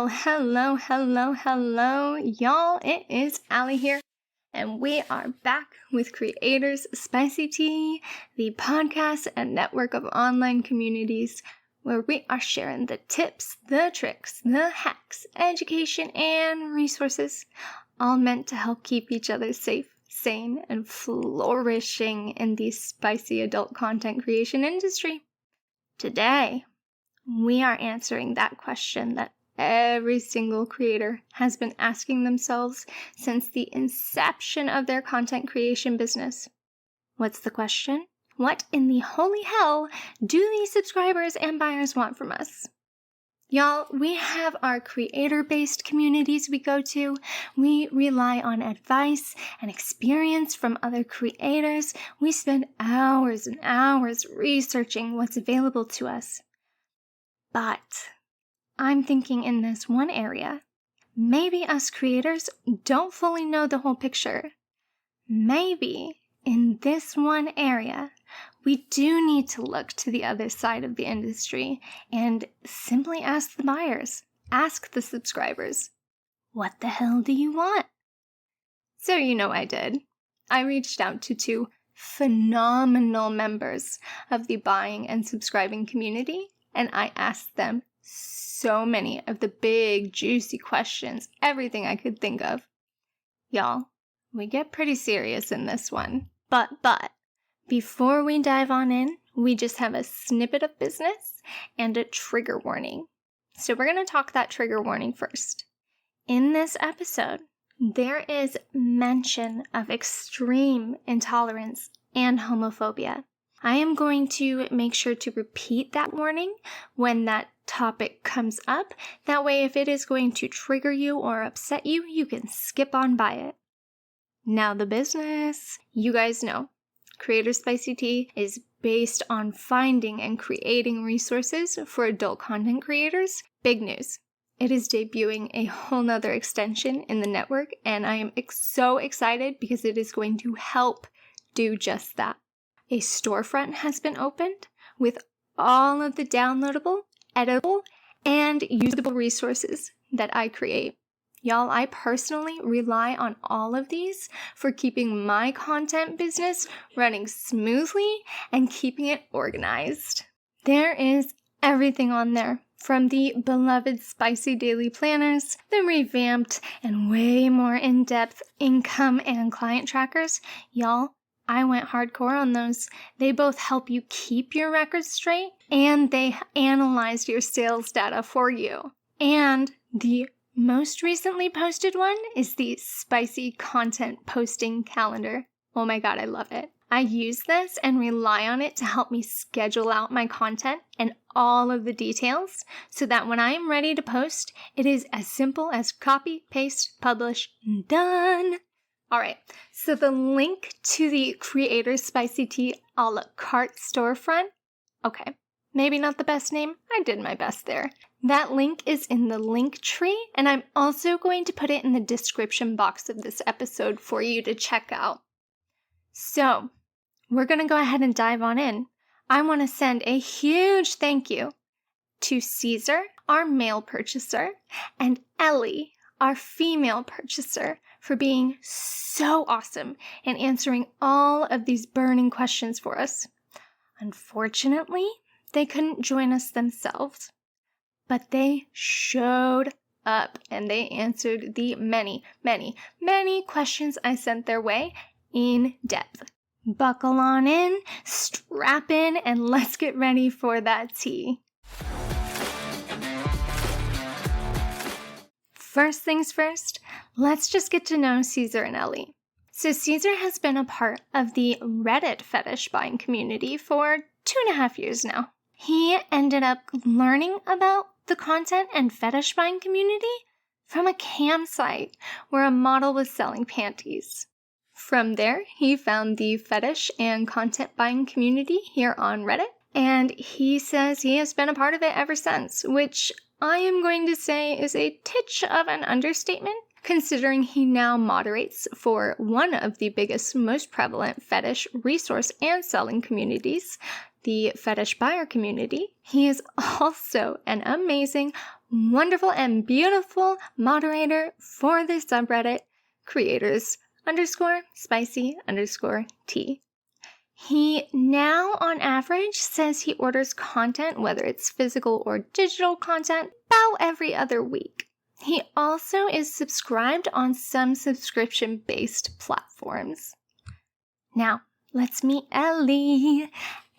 Well, hello, y'all. It is Elly here, and we are back with Creators Spicy Tea, the podcast and network of online communities where we are sharing the tips, the tricks, the hacks, education, and resources, all meant to help keep each other safe, sane, and flourishing in the spicy adult content creation industry. Today, we are answering that question that every single creator has been asking themselves since the inception of their content creation business. What's the question? What in the holy hell do these subscribers and buyers want from us? Y'all, we have our creator-based communities we go to. We rely on advice and experience from other creators. We spend hours and hours researching what's available to us. But I'm thinking in this one area, maybe us creators don't fully know the whole picture. Maybe in this one area, we do need to look to the other side of the industry and simply ask the buyers, ask the subscribers, what the hell do you want? So you know I did. I reached out to two phenomenal members of the buying and subscribing community, and I asked them so many of the big, juicy questions, everything I could think of. Y'all, we get pretty serious in this one. But, before we dive on in, we just have a snippet of business and a trigger warning. So we're going to talk that trigger warning first. In this episode, there is mention of extreme intolerance and homophobia. I am going to make sure to repeat that warning when that topic comes up. That way, if it is going to trigger you or upset you, you can skip on by it. Now the business. You guys know, Creator Spicy Tea is based on finding and creating resources for adult content creators. Big news. It is debuting a whole nother extension in the network, and I am so excited because it is going to help do just that. A storefront has been opened with all of the downloadable, editable, and usable resources that I create. Y'all, I personally rely on all of these for keeping my content business running smoothly and keeping it organized. There is everything on there, from the beloved spicy daily planners, the revamped and way more in-depth income and client trackers. Y'all, I went hardcore on those. They both help you keep your records straight, and they analyze your sales data for you. And the most recently posted one is the Spicy Content Posting Calendar. Oh my god, I love it. I use this and rely on it to help me schedule out my content and all of the details so that when I am ready to post, it is as simple as copy, paste, publish, done. Alright, so the link to the Creator Spicy Tea a la carte storefront, okay, maybe not the best name, I did my best there. That link is in the link tree, and I'm also going to put it in the description box of this episode for you to check out. So, we're going to go ahead and dive on in. I want to send a huge thank you to Caesar, our male purchaser, and Elly, our female purchaser, for being so awesome and answering all of these burning questions for us. Unfortunately, they couldn't join us themselves, but they showed up and they answered the many, many, many questions I sent their way in depth. Buckle on in, strap in, and let's get ready for that tea. First things first, let's just get to know Caesar and Elly. So Caesar has been a part of the Reddit fetish buying community for 2.5 years now. He ended up learning about the content and fetish buying community from a cam site where a model was selling panties. From there, he found the fetish and content buying community here on Reddit, and he says he has been a part of it ever since, which I am going to say is a titch of an understatement, considering he now moderates for one of the biggest, most prevalent fetish resource and selling communities, the fetish buyer community. He is also an amazing wonderful and beautiful moderator for the subreddit creators_spicy_tea. He now, on average, says he orders content, whether it's physical or digital content, about every other week. He also is subscribed on some subscription-based platforms. Now, let's meet Elly.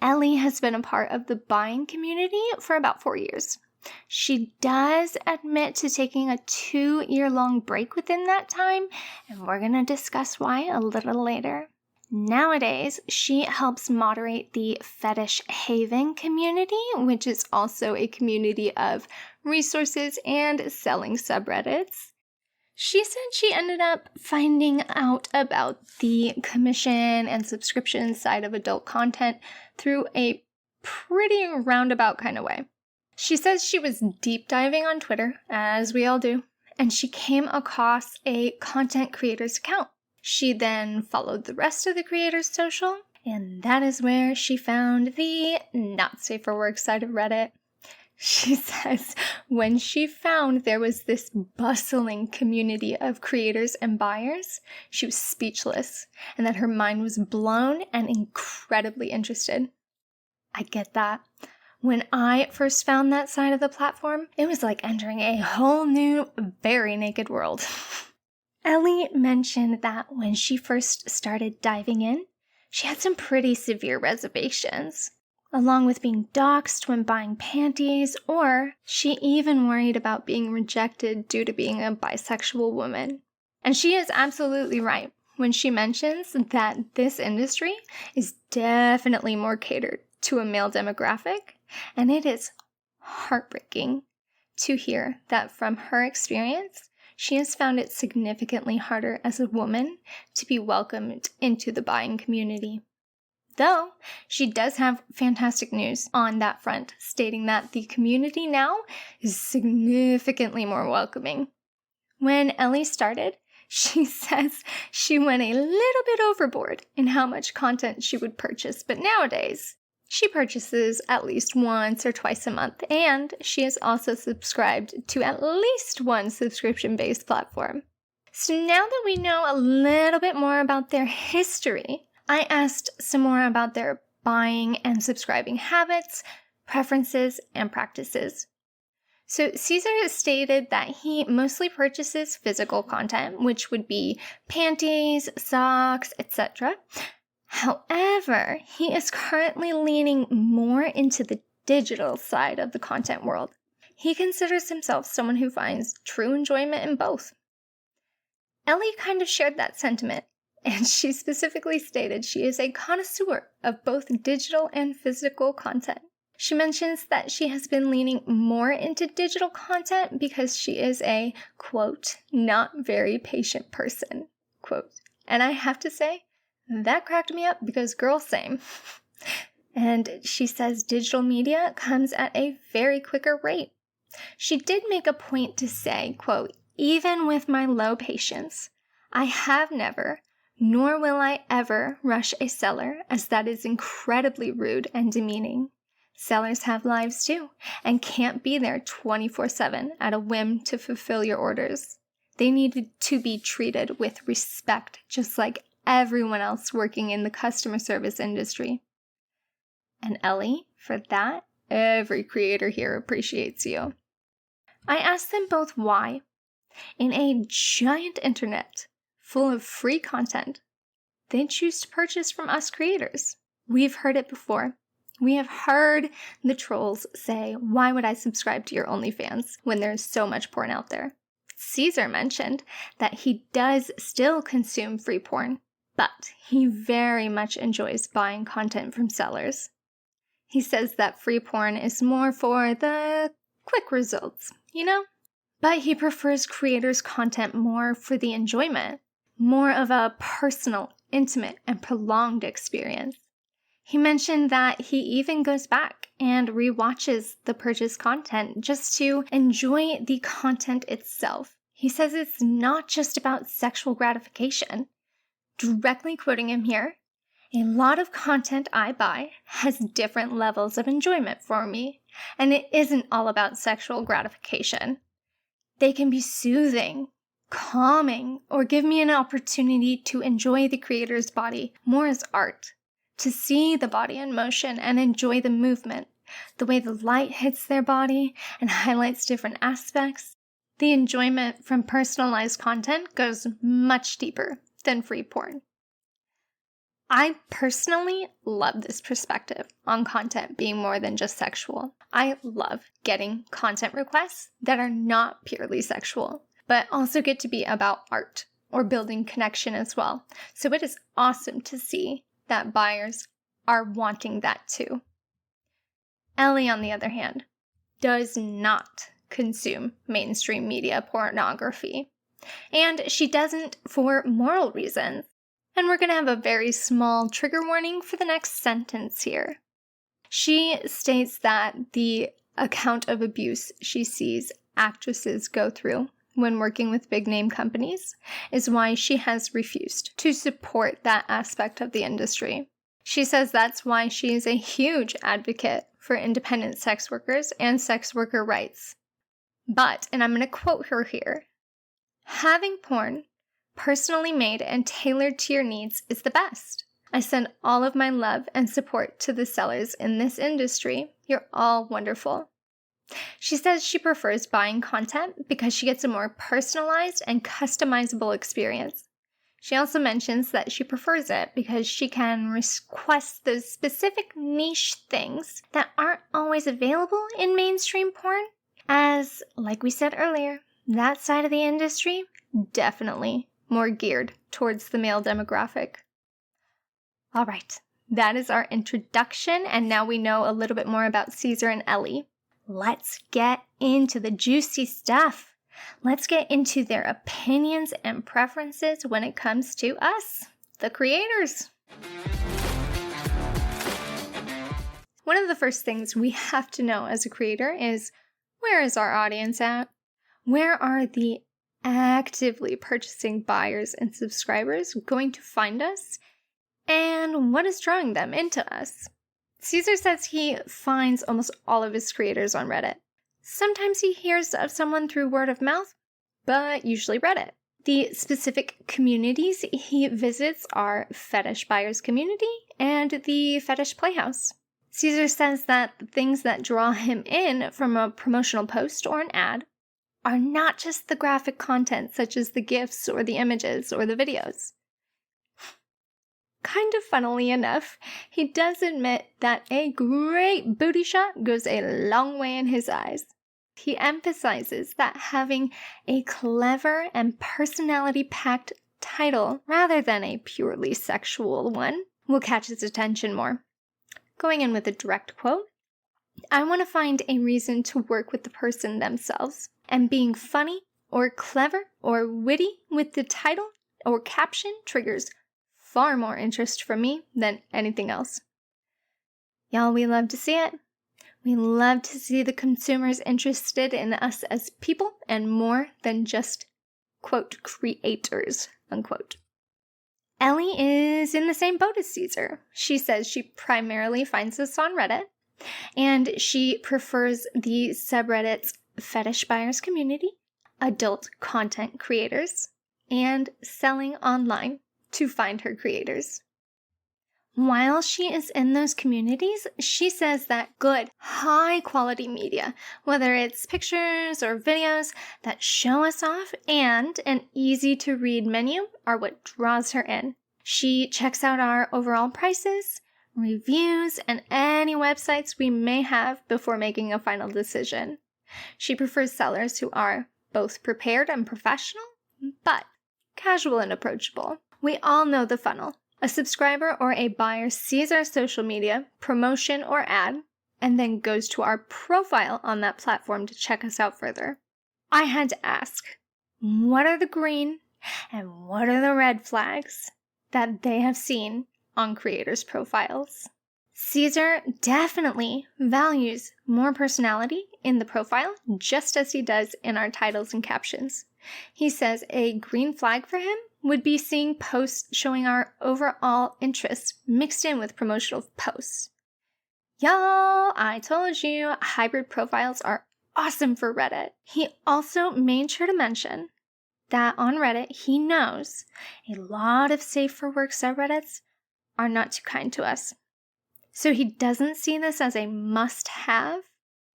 Elly has been a part of the buying community for about 4 years. She does admit to taking a 2-year-long break within that time, and we're going to discuss why a little later. Nowadays, she helps moderate the Fetish Haven community, which is also a community of resources and selling subreddits. She said she ended up finding out about the commission and subscription side of adult content through a pretty roundabout kind of way. She says she was deep diving on Twitter, as we all do, and she came across a content creator's account. She then followed the rest of the creator's social, and that is where she found the not safe for work side of Reddit. She says when she found there was this bustling community of creators and buyers, she was speechless, and that her mind was blown and incredibly interested. I get that. When I first found that side of the platform, it was like entering a whole new, very naked world. Elly mentioned that when she first started diving in, she had some pretty severe reservations, along with being doxxed when buying panties, or she even worried about being rejected due to being a bisexual woman. And she is absolutely right when she mentions that this industry is definitely more catered to a male demographic, and it is heartbreaking to hear that from her experience, she has found it significantly harder as a woman to be welcomed into the buying community. Though, she does have fantastic news on that front, stating that the community now is significantly more welcoming. When Elly started, she says she went a little bit overboard in how much content she would purchase, but nowadays, she purchases at least once or twice a month, and she is also subscribed to at least one subscription-based platform. So now that we know a little bit more about their history, I asked some more about their buying and subscribing habits, preferences, and practices. So Caesar stated that he mostly purchases physical content, which would be panties, socks, etc. However, he is currently leaning more into the digital side of the content world. He considers himself someone who finds true enjoyment in both. Elly kind of shared that sentiment, and she specifically stated she is a connoisseur of both digital and physical content. She mentions that she has been leaning more into digital content because she is a, quote, not very patient person, quote. And I have to say, that cracked me up because girl, same. And she says digital media comes at a very quicker rate. She did make a point to say, quote, even with my low patience, I have never, nor will I ever rush a seller, as that is incredibly rude and demeaning. Sellers have lives too, and can't be there 24/7 at a whim to fulfill your orders. They need to be treated with respect, just like everyone else working in the customer service industry. And Elly, for that, every creator here appreciates you. I asked them both why. In a giant internet full of free content, they choose to purchase from us creators. We've heard it before. We have heard the trolls say, why would I subscribe to your OnlyFans when there's so much porn out there? Caesar mentioned that he does still consume free porn, but he very much enjoys buying content from sellers. He says that free porn is more for the quick results, you know? But he prefers creators' content more for the enjoyment, more of a personal, intimate, and prolonged experience. He mentioned that he even goes back and rewatches the purchased content just to enjoy the content itself. He says it's not just about sexual gratification. Directly quoting him here, a lot of content I buy has different levels of enjoyment for me, And it isn't all about sexual gratification. They can be soothing, calming, or give me an opportunity to enjoy the creator's body more as art, to see the body in motion and enjoy the movement, the way the light hits their body and highlights different aspects. The enjoyment from personalized content goes much deeper than free porn. I personally love this perspective on content being more than just sexual. I love getting content requests that are not purely sexual, but also get to be about art or building connection as well. So it is awesome to see that buyers are wanting that too. Elly, on the other hand, does not consume mainstream media pornography. And she doesn't for moral reasons. And we're going to have a very small trigger warning for the next sentence here. She states that the account of abuse she sees actresses go through when working with big name companies is why she has refused to support that aspect of the industry. She says that's why she is a huge advocate for independent sex workers and sex worker rights. But, and I'm going to quote her here, having porn personally made and tailored to your needs is the best. I send all of my love and support to the sellers in this industry. You're all wonderful. She says she prefers buying content because she gets a more personalized and customizable experience. She also mentions that she prefers it because she can request those specific niche things that aren't always available in mainstream porn, as, like we said earlier, that side of the industry definitely more geared towards the male demographic. All right, that is our introduction, and now we know a little bit more about Caesar and Elly. Let's get into the juicy stuff. Let's get into their opinions and preferences when it comes to us, the creators. One of the first things we have to know as a creator is, where is our audience at? Where are the actively purchasing buyers and subscribers going to find us? And what is drawing them into us? Caesar says he finds almost all of his creators on Reddit. Sometimes he hears of someone through word of mouth, but usually Reddit. The specific communities he visits are Fetish Buyers Community and the Fetish Playhouse. Caesar says that the things that draw him in from a promotional post or an ad are not just the graphic content such as the GIFs or the images or the videos. Kind of funnily enough, he does admit that a great booty shot goes a long way in his eyes. He emphasizes that having a clever and personality-packed title rather than a purely sexual one will catch his attention more. Going in with a direct quote, I want to find a reason to work with the person themselves, and being funny or clever or witty with the title or caption triggers far more interest from me than anything else. Y'all, we love to see it. We love to see the consumers interested in us as people and more than just, quote, creators, unquote. Elly is in the same boat as Caesar. She says she primarily finds us on Reddit, and she prefers the subreddits Fetish Buyers Community, Adult Content Creators, and Selling Online to find her creators. While she is in those communities, she says that good, high-quality media, whether it's pictures or videos that show us off and an easy-to-read menu, are what draws her in. She checks out our overall prices, reviews, and any websites we may have before making a final decision. She prefers sellers who are both prepared and professional, but casual and approachable. We all know the funnel. A subscriber or a buyer sees our social media, promotion, or ad, and then goes to our profile on that platform to check us out further. I had to ask, what are the green and what are the red flags that they have seen on creators' profiles? Caesar definitely values more personality in the profile, just as he does in our titles and captions. He says a green flag for him would be seeing posts showing our overall interests mixed in with promotional posts. Y'all, I told you hybrid profiles are awesome for Reddit. He also made sure to mention that on Reddit, he knows a lot of safe for work subreddits are not too kind to us. So he doesn't see this as a must-have.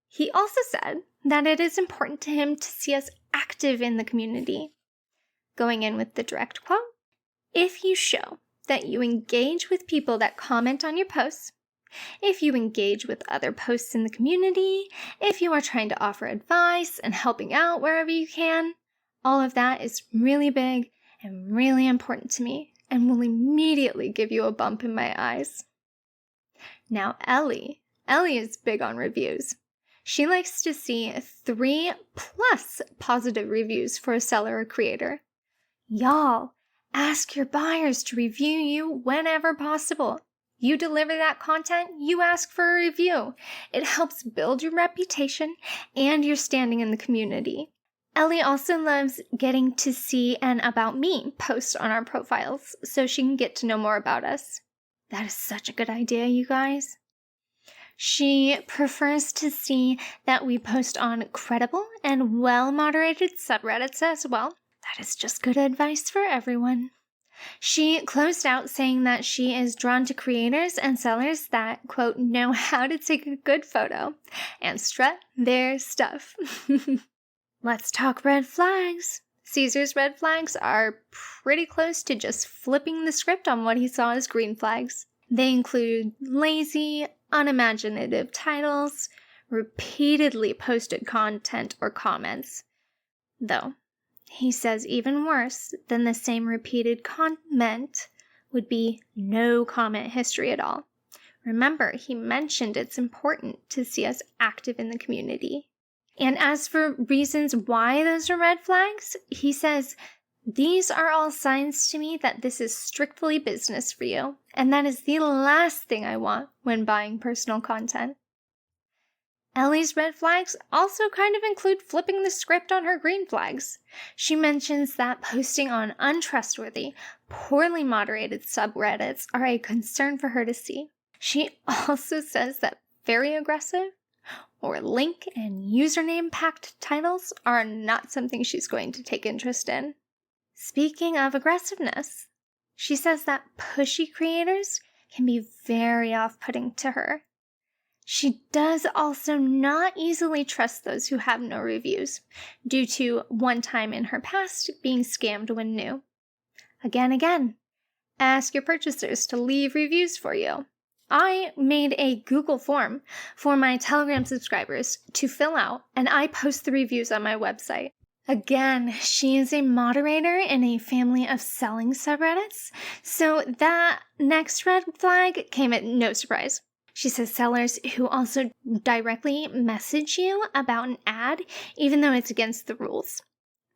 He also said that it is important to him to see us active in the community. Going in with the direct quote, "If you show that you engage with people that comment on your posts, if you engage with other posts in the community, if you are trying to offer advice and helping out wherever you can, all of that is really big and really important to me and will immediately give you a bump in my eyes." Now, Elly is big on reviews. She likes to see 3+ positive reviews for a seller or creator. Y'all, ask your buyers to review you whenever possible. You deliver that content, you ask for a review. It helps build your reputation and your standing in the community. Elly also loves getting to see an About Me post on our profiles so she can get to know more about us. That is such a good idea, you guys. She prefers to see that we post on credible and well-moderated subreddits as well. That is just good advice for everyone. She closed out saying that she is drawn to creators and sellers that, quote, know how to take a good photo and strut their stuff. Let's talk red flags. Caesar's red flags are pretty close to just flipping the script on what he saw as green flags. They include lazy, unimaginative titles, repeatedly posted content or comments. Though, he says even worse than the same repeated comment would be no comment history at all. Remember, he mentioned it's important to see us active in the community. And as for reasons why those are red flags, he says, "These are all signs to me that this is strictly business for you, and that is the last thing I want when buying personal content." Elly's red flags also kind of include flipping the script on her green flags. She mentions that posting on untrustworthy, poorly moderated subreddits are a concern for her to see. She also says that very aggressive or link and username packed titles are not something she's going to take interest in. Speaking of aggressiveness, she says that pushy creators can be very off-putting to her. She does also not easily trust those who have no reviews, due to one time in her past being scammed when new. Again, ask your purchasers to leave reviews for you. I made a Google form for my Telegram subscribers to fill out, and I post the reviews on my website. Again, she is a moderator in a family of selling subreddits, so that next red flag came at no surprise. She says sellers who also directly message you about an ad, even though it's against the rules.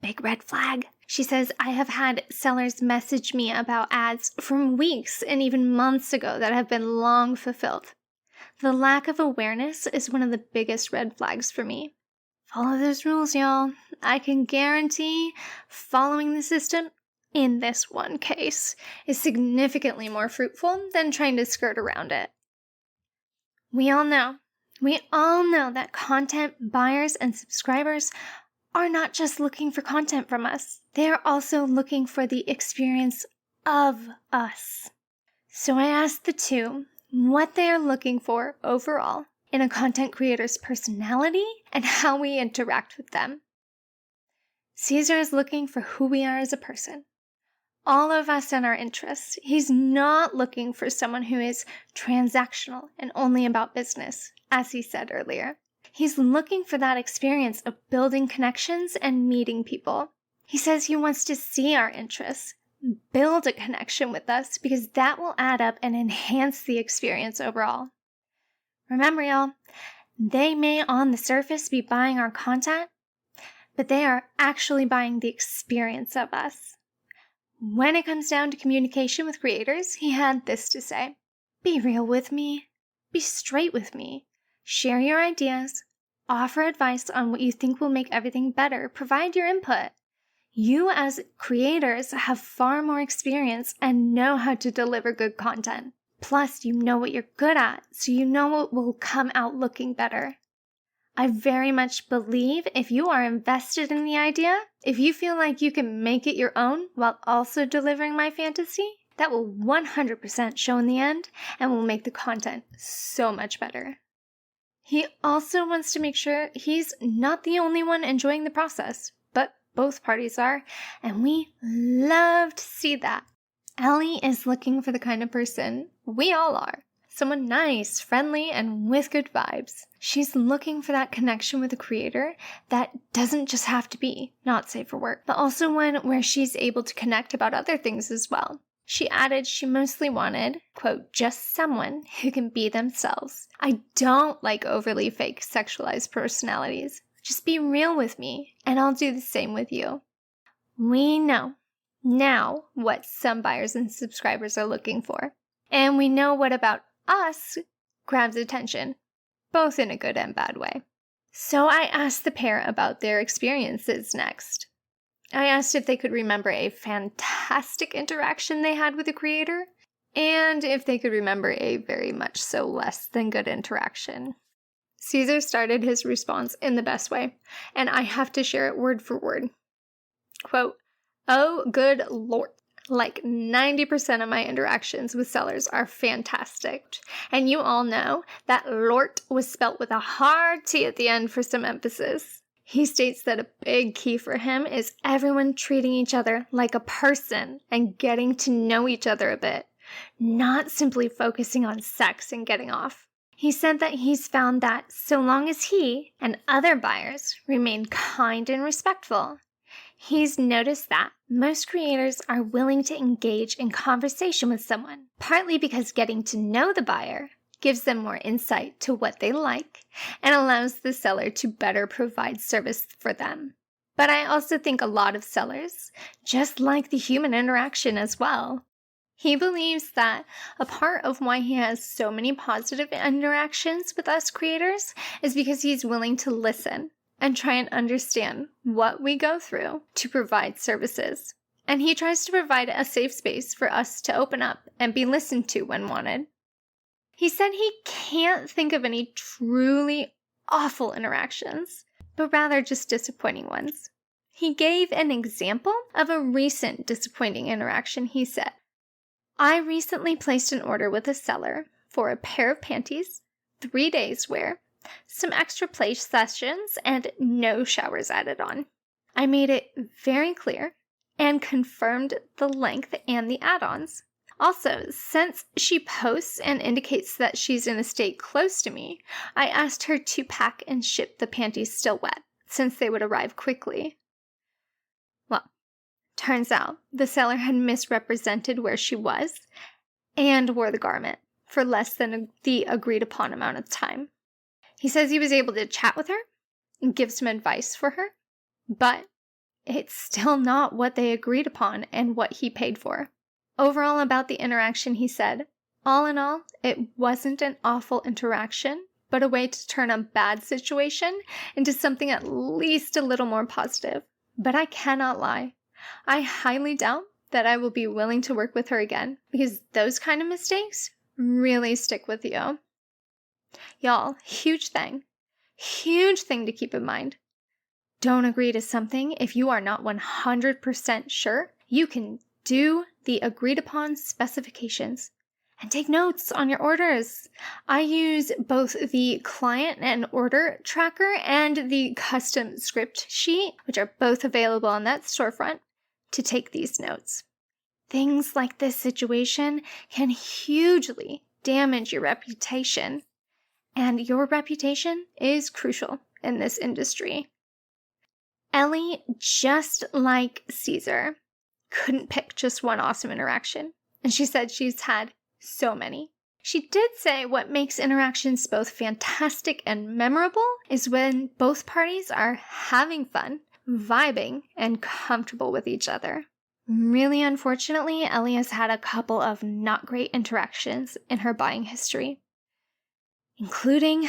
Big red flag. She says, "I have had sellers message me about ads from weeks and even months ago that have been long fulfilled." The lack of awareness is one of the biggest red flags for me. Follow those rules, y'all. I can guarantee following the system in this one case is significantly more fruitful than trying to skirt around it. We all know that content buyers and subscribers are not just looking for content from us. They are also looking for the experience of us. So I asked the two what they are looking for overall in a content creator's personality and how we interact with them. Caesar is looking for who we are as a person. All of us and our interests. He's not looking for someone who is transactional and only about business, as he said earlier. He's looking for that experience of building connections and meeting people. He says he wants to see our interests, build a connection with us, because that will add up and enhance the experience overall. Remember, y'all, they may on the surface be buying our content, but they are actually buying the experience of us. When it comes down to communication with creators, he had this to say: "Be real with me. Be straight with me. Share your ideas. Offer advice on what you think will make everything better. Provide your input. You as creators have far more experience and know how to deliver good content. Plus, you know what you're good at, so you know what will come out looking better. I very much believe if you are invested in the idea, if you feel like you can make it your own while also delivering my fantasy, that will 100% show in the end and will make the content so much better. He also wants to make sure he's not the only one enjoying the process, but both parties are, and we love to see that. Elly is looking for the kind of person we all are. Someone nice, friendly, and with good vibes. She's looking for that connection with a creator that doesn't just have to be not safe for work, but also one where she's able to connect about other things as well. She added she mostly wanted, quote, just someone who can be themselves. I don't like overly fake sexualized personalities. Just be real with me, and I'll do the same with you. We know now what some buyers and subscribers are looking for. And we know what about us grabs attention, both in a good and bad way. So I asked the pair about their experiences next. I asked if they could remember a fantastic interaction they had with a creator, and if they could remember a very much so less than good interaction. Caesar started his response in the best way, and I have to share it word for word. Quote, "Oh, good Lord. Like 90% of my interactions with sellers are fantastic. And you all know that Lort was spelt with a hard T at the end for some emphasis. He states that a big key for him is everyone treating each other like a person and getting to know each other a bit, not simply focusing on sex and getting off. He said that he's found that so long as he and other buyers remain kind and respectful, he's noticed that most creators are willing to engage in conversation with someone, partly because getting to know the buyer gives them more insight to what they like and allows the seller to better provide service for them. But I also think a lot of sellers just like the human interaction as well. He believes that a part of why he has so many positive interactions with us creators is because he's willing to listen and try and understand what we go through to provide services. And he tries to provide a safe space for us to open up and be listened to when wanted. He said he can't think of any truly awful interactions, but rather just disappointing ones. He gave an example of a recent disappointing interaction. He said, I recently placed an order with a seller for a pair of panties, 3 days wear, some extra play sessions, and no showers added on. I made it very clear and confirmed the length and the add-ons. Also, since she posts and indicates that she's in a state close to me, I asked her to pack and ship the panties still wet, since they would arrive quickly. Well, turns out the seller had misrepresented where she was and wore the garment for less than the agreed upon amount of time. He says he was able to chat with her and give some advice for her, but it's still not what they agreed upon and what he paid for. Overall, about the interaction, he said, all in all, it wasn't an awful interaction, but a way to turn a bad situation into something at least a little more positive. But I cannot lie. I highly doubt that I will be willing to work with her again, because those kind of mistakes really stick with you. Y'all, huge thing to keep in mind. Don't agree to something if you are not 100% sure you can do the agreed upon specifications. And take notes on your orders. I use both the client and order tracker and the custom script sheet, which are both available on that storefront, to take these notes. Things like this situation can hugely damage your reputation, and your reputation is crucial in this industry. Elly, just like Caesar, couldn't pick just one awesome interaction, and she said she's had so many. She did say what makes interactions both fantastic and memorable is when both parties are having fun, vibing, and comfortable with each other. Really unfortunately, Elly has had a couple of not great interactions in her buying history, including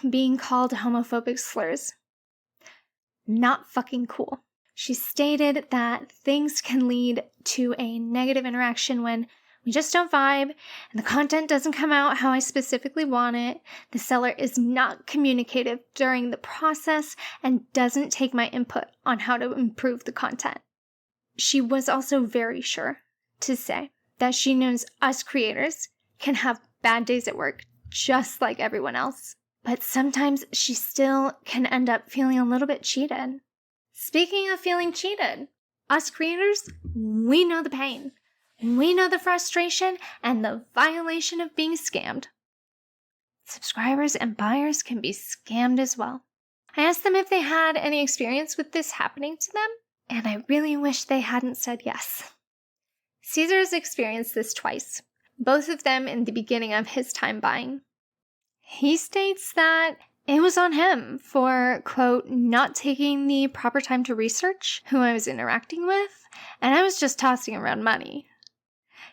being called homophobic slurs. Not fucking cool. She stated that things can lead to a negative interaction when We just don't vibe, and the content doesn't come out how I specifically want it. The seller is not communicative during the process and doesn't take my input on how to improve the content. She was also very sure to say that she knows us creators can have bad days at work just like everyone else, but sometimes she still can end up feeling a little bit cheated. Speaking of feeling cheated, us creators, we know the pain. We know the frustration and the violation of being scammed. Subscribers and buyers can be scammed as well. I asked them if they had any experience with this happening to them, and I really wish they hadn't said yes. Caesar has experienced this twice, both of them in the beginning of his time buying. He states that it was on him for, quote, not taking the proper time to research who I was interacting with, and I was just tossing around money.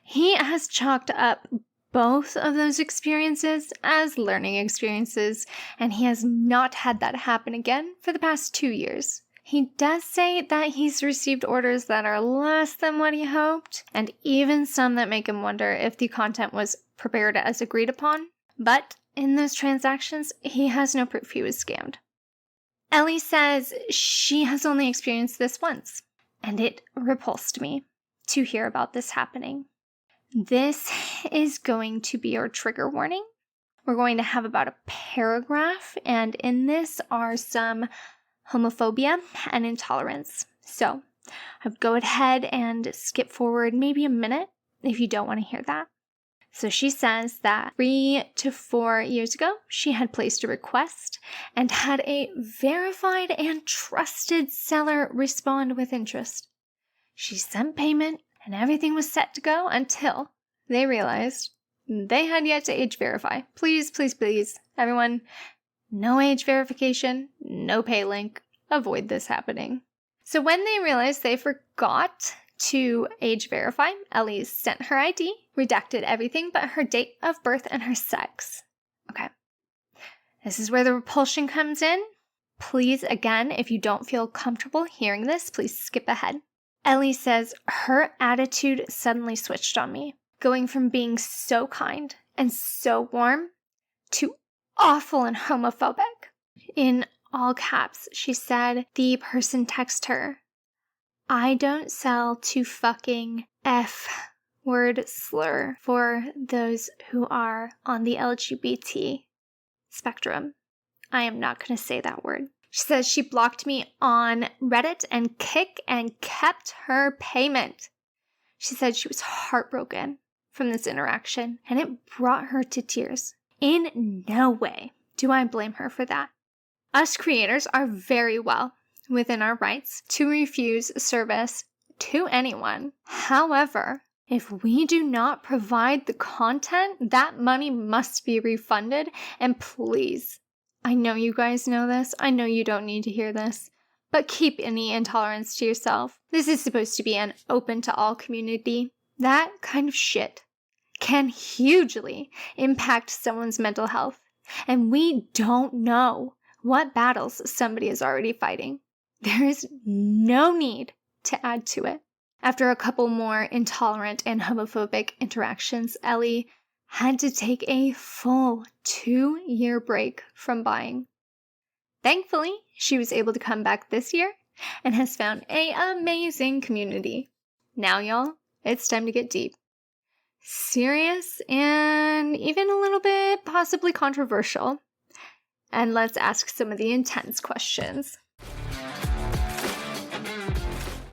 He has chalked up both of those experiences as learning experiences, and he has not had that happen again for the past 2 years. He does say that he's received orders that are less than what he hoped, and even some that make him wonder if the content was prepared as agreed upon. But in those transactions, he has no proof he was scammed. Elly says she has only experienced this once, and it repulsed me to hear about this happening. This is going to be our trigger warning. We're going to have about a paragraph, and in this are some homophobia and intolerance. So I would go ahead and skip forward maybe a minute if you don't want to hear that. So she says that 3 to 4 years ago, she had placed a request and had a verified and trusted seller respond with interest. She sent payment and everything was set to go until they realized they had yet to age verify. Please, please, please, everyone, no age verification, no pay link. Avoid this happening. So when they realized they forgot to age verify, Elly sent her ID, redacted everything but her date of birth and her sex. Okay. This is where the repulsion comes in. Please, again, if you don't feel comfortable hearing this, please skip ahead. Elly says her attitude suddenly switched on me, going from being so kind and so warm to awful and homophobic. In all caps, she said the person texted her, "I don't sell to fucking F word slur for those who are on the LGBT spectrum. I am not going to say that word." She says she blocked me on Reddit and Kik and kept her payment. She said she was heartbroken from this interaction, and it brought her to tears. In no way do I blame her for that. Us creators are very well within our rights to refuse service to anyone. However, if we do not provide the content, that money must be refunded. And please, I know you guys know this. I know you don't need to hear this, but keep any intolerance to yourself. This is supposed to be an open to all community. That kind of shit can hugely impact someone's mental health. And we don't know what battles somebody is already fighting. There is no need to add to it. After a couple more intolerant and homophobic interactions, Elly had to take a full 2-year break from buying. Thankfully, she was able to come back this year and has found an amazing community. Now, y'all, it's time to get deep. Serious and even a little bit possibly controversial. And let's ask some of the intense questions.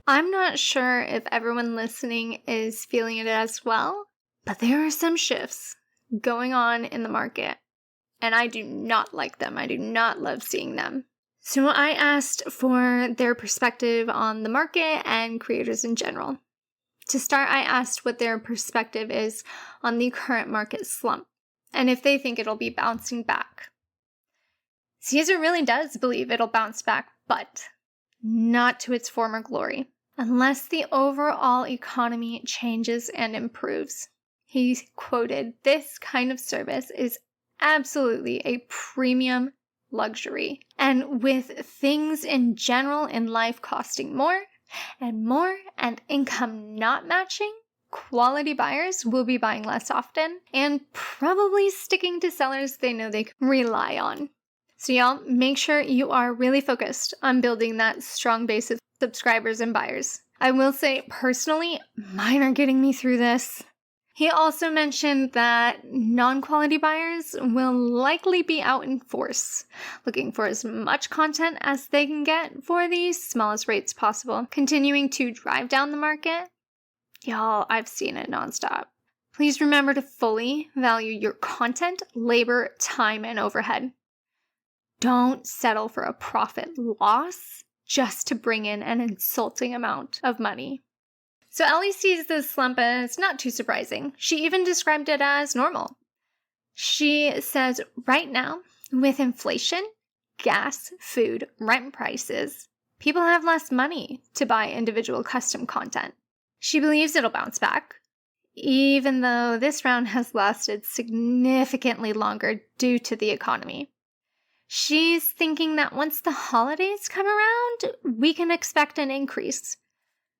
I'm not sure if everyone listening is feeling it as well, but there are some shifts going on in the market, and I do not like them. I do not love seeing them. So I asked for their perspective on the market and creators in general. To start, I asked what their perspective is on the current market slump, and if they think it'll be bouncing back. Caesar really does believe it'll bounce back, but not to its former glory, unless the overall economy changes and improves. He quoted, "This kind of service is absolutely a premium luxury, and with things in general in life costing more and income not matching, quality buyers will be buying less often and probably sticking to sellers they know they can rely on. So y'all, make sure you are really focused on building that strong base of subscribers and buyers. I will say, personally, mine are getting me through this. He also mentioned that non-quality buyers will likely be out in force, looking for as much content as they can get for the smallest rates possible, continuing to drive down the market. Y'all, I've seen it nonstop. Please remember to fully value your content, labor, time, and overhead. Don't settle for a profit loss just to bring in an insulting amount of money. So Elly sees this slump as not too surprising. She even described it as normal. She says right now, with inflation, gas, food, rent prices, people have less money to buy individual custom content. She believes it'll bounce back, even though this round has lasted significantly longer due to the economy. She's thinking that once the holidays come around, we can expect an increase.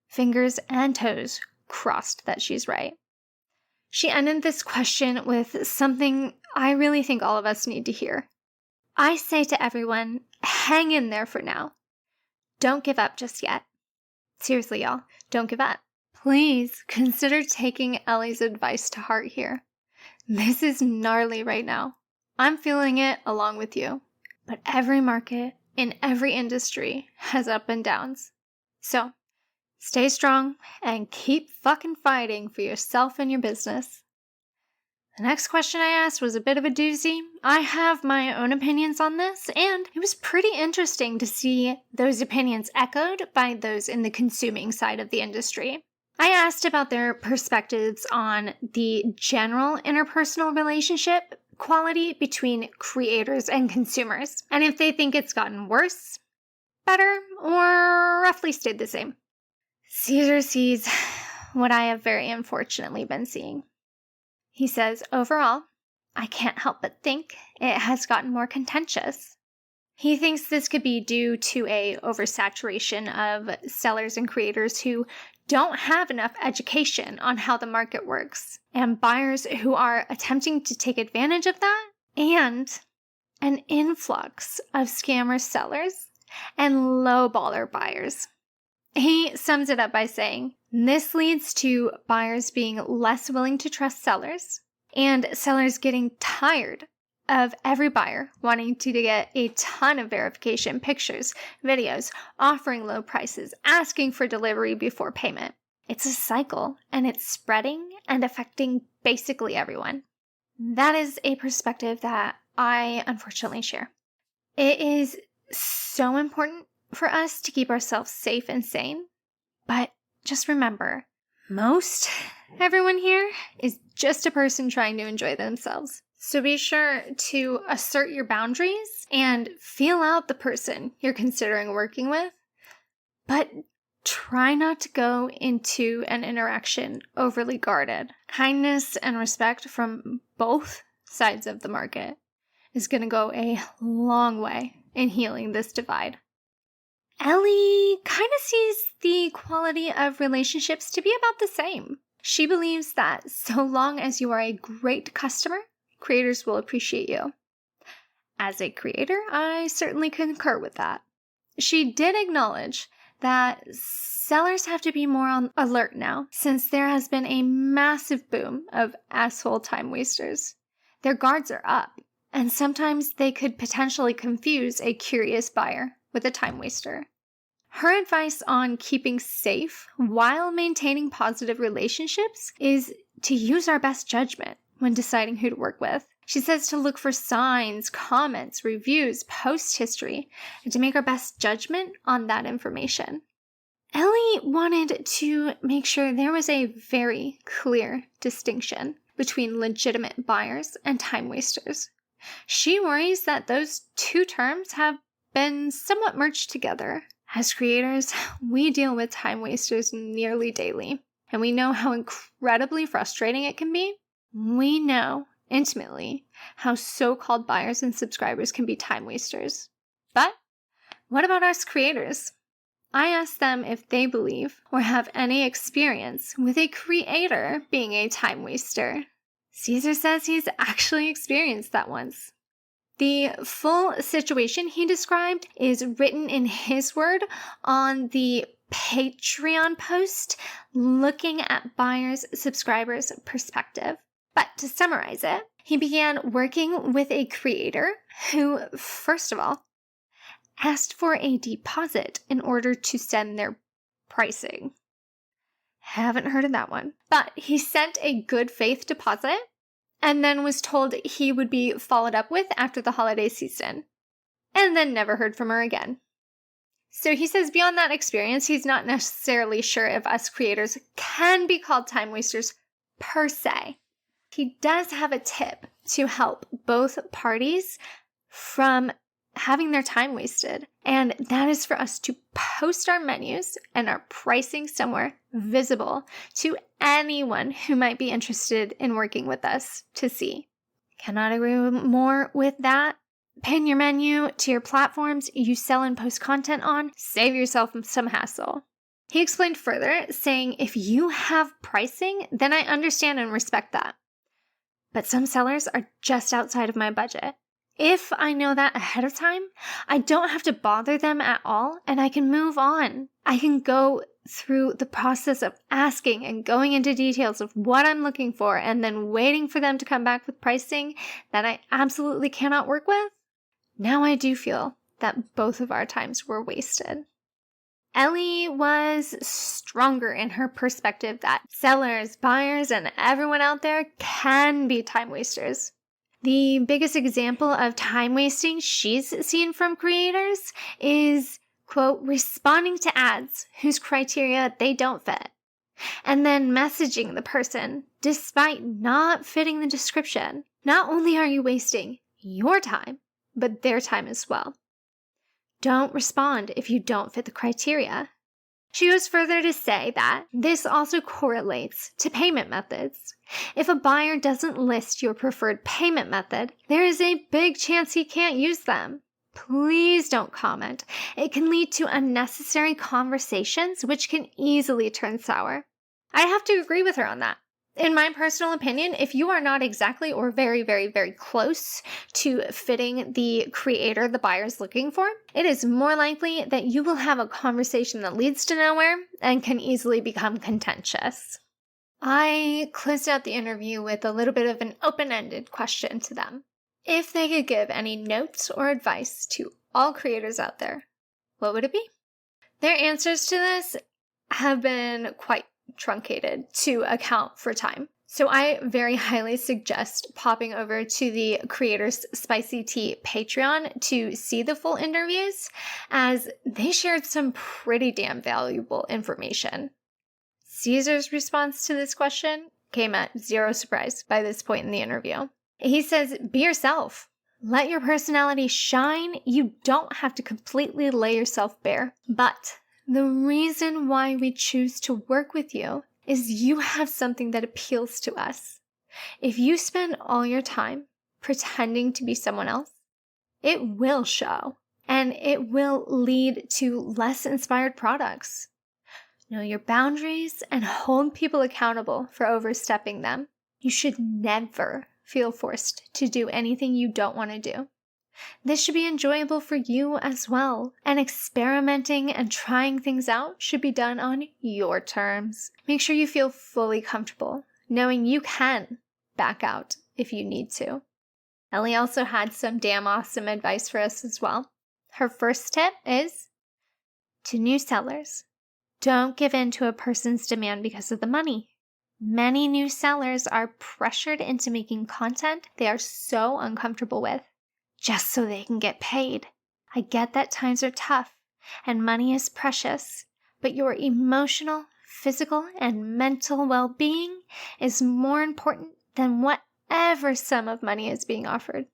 Fingers and toes crossed that she's right. She ended this question with something I really think all of us need to hear. I say to everyone, hang in there for now. Don't give up just yet. Seriously, y'all, don't give up. Please consider taking Elly's advice to heart here. This is gnarly right now. I'm feeling it along with you. But every market in every industry has up and downs. So, stay strong and keep fucking fighting for yourself and your business. The next question I asked was a bit of a doozy. I have my own opinions on this, and it was pretty interesting to see those opinions echoed by those in the consuming side of the industry. I asked about their perspectives on the general interpersonal relationship quality between creators and consumers, and if they think it's gotten worse, better, or roughly stayed the same. Caesar sees what I have very unfortunately been seeing. He says, overall, I can't help but think it has gotten more contentious. He thinks this could be due to a oversaturation of sellers and creators who don't have enough education on how the market works, and buyers who are attempting to take advantage of that, and an influx of scammer sellers and lowballer buyers. He sums it up by saying, this leads to buyers being less willing to trust sellers, and sellers getting tired of every buyer wanting to get a ton of verification pictures, videos, offering low prices, asking for delivery before payment. It's a cycle, and it's spreading and affecting basically everyone. That is a perspective that I unfortunately share. It is so important for us to keep ourselves safe and sane, but just remember, most everyone here is just a person trying to enjoy themselves. So be sure to assert your boundaries and feel out the person you're considering working with, but try not to go into an interaction overly guarded. Kindness and respect from both sides of the market is going to go a long way in healing this divide. Elly kind of sees the quality of relationships to be about the same. She believes that so long as you are a great customer, creators will appreciate you. As a creator, I certainly concur with that. She did acknowledge that sellers have to be more on alert now, since there has been a massive boom of asshole time wasters. Their guards are up, and sometimes they could potentially confuse a curious buyer with a time waster. Her advice on keeping safe while maintaining positive relationships is to use our best judgment when deciding who to work with. She says to look for signs, comments, reviews, post history, and to make our best judgment on that information. Elly wanted to make sure there was a very clear distinction between legitimate buyers and time wasters. She worries that those two terms have been somewhat merged together. As creators, we deal with time wasters nearly daily, and we know how incredibly frustrating it can be. We know intimately how so-called buyers and subscribers can be time wasters. But what about us creators? I asked them if they believe or have any experience with a creator being a time waster. Caesar says he's actually experienced that once. The full situation he described is written in his word on the Patreon post, looking at buyers' subscribers' perspective. But to summarize it, he began working with a creator who, first of all, asked for a deposit in order to send their pricing. Haven't heard of that one. But he sent a good faith deposit and then was told he would be followed up with after the holiday season, and then never heard from her again. So he says beyond that experience, he's not necessarily sure if us creators can be called time wasters per se. He does have a tip to help both parties from having their time wasted, and that is for us to post our menus and our pricing somewhere visible to anyone who might be interested in working with us to see. Cannot agree more with that. Pin your menu to your platforms you sell and post content on. Save yourself some hassle. He explained further, saying if you have pricing, then I understand and respect that. But some sellers are just outside of my budget. If I know that ahead of time, I don't have to bother them at all, and I can move on. I can go through the process of asking and going into details of what I'm looking for and then waiting for them to come back with pricing that I absolutely cannot work with. Now I do feel that both of our times were wasted. Elly was stronger in her perspective that sellers, buyers, and everyone out there can be time wasters. The biggest example of time wasting she's seen from creators is, quote, responding to ads whose criteria they don't fit, and then messaging the person despite not fitting the description. Not only are you wasting your time, but their time as well. Don't respond if you don't fit the criteria. She goes further to say that this also correlates to payment methods. If a buyer doesn't list your preferred payment method, there is a big chance he can't use them. Please don't comment. It can lead to unnecessary conversations, which can easily turn sour. I have to agree with her on that. In my personal opinion, if you are not exactly or very, very, very close to fitting the creator the buyer is looking for, it is more likely that you will have a conversation that leads to nowhere and can easily become contentious. I closed out the interview with a little bit of an open-ended question to them. If they could give any notes or advice to all creators out there, what would it be? Their answers to this have been quite truncated to account for time. So I very highly suggest popping over to the Creators Spicy Tea Patreon to see the full interviews, as they shared some pretty damn valuable information. Caesar's response to this question came at zero surprise by this point in the interview. He says, be yourself. Let your personality shine. You don't have to completely lay yourself bare. But the reason why we choose to work with you is you have something that appeals to us. If you spend all your time pretending to be someone else, it will show, and it will lead to less inspired products. Know your boundaries and hold people accountable for overstepping them. You should never feel forced to do anything you don't want to do. This should be enjoyable for you as well, and experimenting and trying things out should be done on your terms. Make sure you feel fully comfortable, knowing you can back out if you need to. Elly also had some damn awesome advice for us as well. Her first tip is, to new sellers, don't give in to a person's demand because of the money. Many new sellers are pressured into making content they are so uncomfortable with, just so they can get paid. I get that times are tough and money is precious, but your emotional, physical, and mental well-being is more important than whatever sum of money is being offered.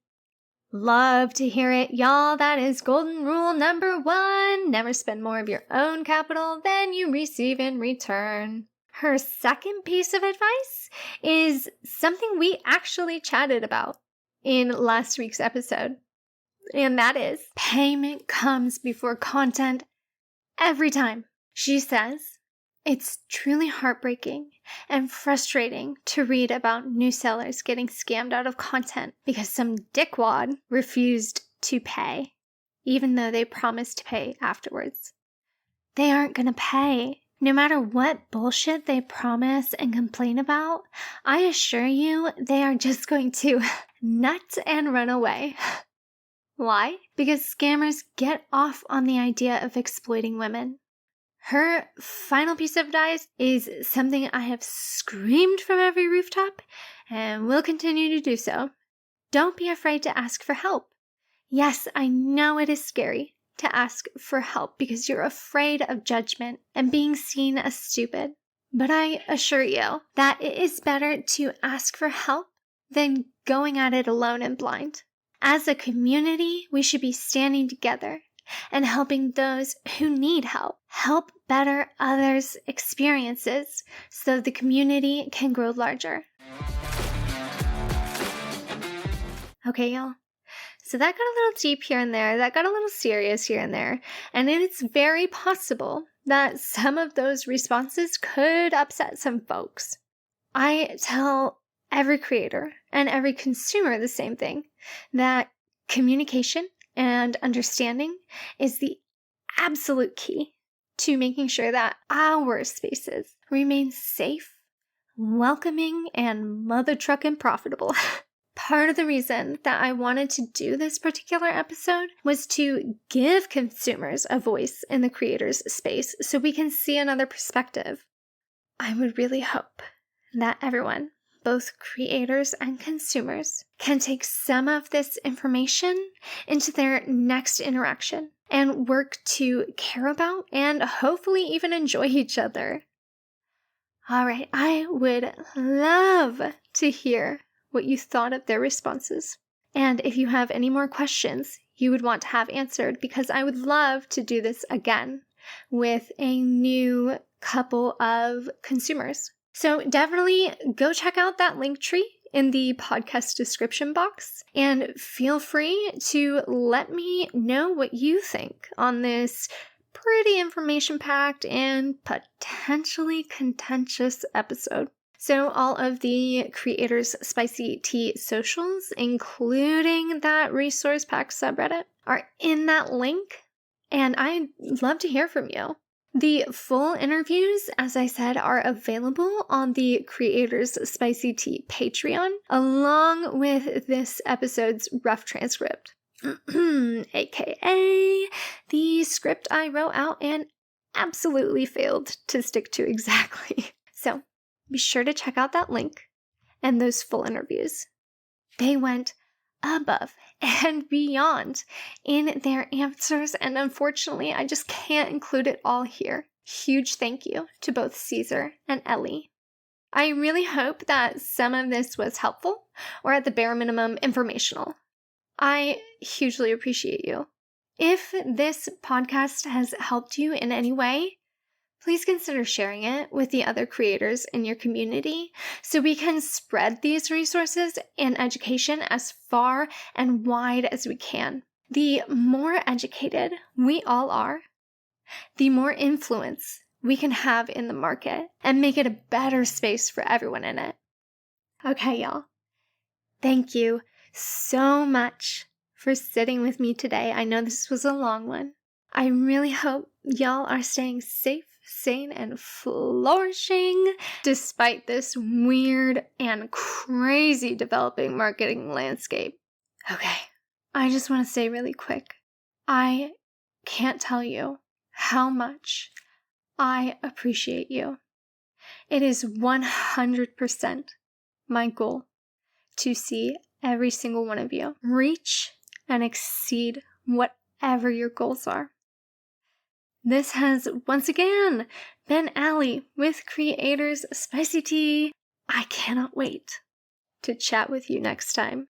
Love to hear it, y'all. That is golden rule number 1. Never spend more of your own capital than you receive in return. Her second piece of advice is something we actually chatted about in last week's episode, and that is payment comes before content every time. She says, "It's truly heartbreaking and frustrating to read about new sellers getting scammed out of content because some dickwad refused to pay, even though they promised to pay afterwards. They aren't going to pay. No matter what bullshit they promise and complain about, I assure you they are just going to nut and run away." Why? Because scammers get off on the idea of exploiting women. Her final piece of advice is something I have screamed from every rooftop and will continue to do so. Don't be afraid to ask for help. Yes, I know it is scary to ask for help because you're afraid of judgment and being seen as stupid. But I assure you that it is better to ask for help than going at it alone and blind. As a community, we should be standing together and helping those who need help. Help better others' experiences so the community can grow larger. Okay, y'all. So that got a little deep here and there. That got a little serious here and there. And it's very possible that some of those responses could upset some folks. I tell every creator and every consumer the same thing, that communication and understanding is the absolute key to making sure that our spaces remain safe, welcoming, and mother trucking profitable. Part of the reason that I wanted to do this particular episode was to give consumers a voice in the creators space so we can see another perspective. I would really hope that everyone, both creators and consumers, can take some of this information into their next interaction and work to care about and hopefully even enjoy each other. All right, I would love to hear what you thought of their responses. And if you have any more questions you would want to have answered, because I would love to do this again with a new couple of consumers. So definitely go check out that link tree in the podcast description box and feel free to let me know what you think on this pretty information-packed and potentially contentious episode. So all of the Creators Spicy Tea socials, including that resource pack subreddit, are in that link, and I'd love to hear from you. The full interviews, as I said, are available on the Creators Spicy Tea Patreon, along with this episode's rough transcript, aka the script I wrote out and absolutely failed to stick to exactly. So be sure to check out that link and those full interviews. They went above and beyond in their answers, and unfortunately, I just can't include it all here. Huge thank you to both Caesar and Elly. I really hope that some of this was helpful, or at the bare minimum, informational. I hugely appreciate you. If this podcast has helped you in any way, please consider sharing it with the other creators in your community so we can spread these resources and education as far and wide as we can. The more educated we all are, the more influence we can have in the market and make it a better space for everyone in it. Okay, y'all. Thank you so much for sitting with me today. I know this was a long one. I really hope y'all are staying safe, sane, and flourishing despite this weird and crazy developing marketing landscape. Okay, I just want to say really quick, I can't tell you how much I appreciate you. It is 100% my goal to see every single one of you reach and exceed whatever your goals are. This has once again been Elly with Creators Spicy Tea. I cannot wait to chat with you next time.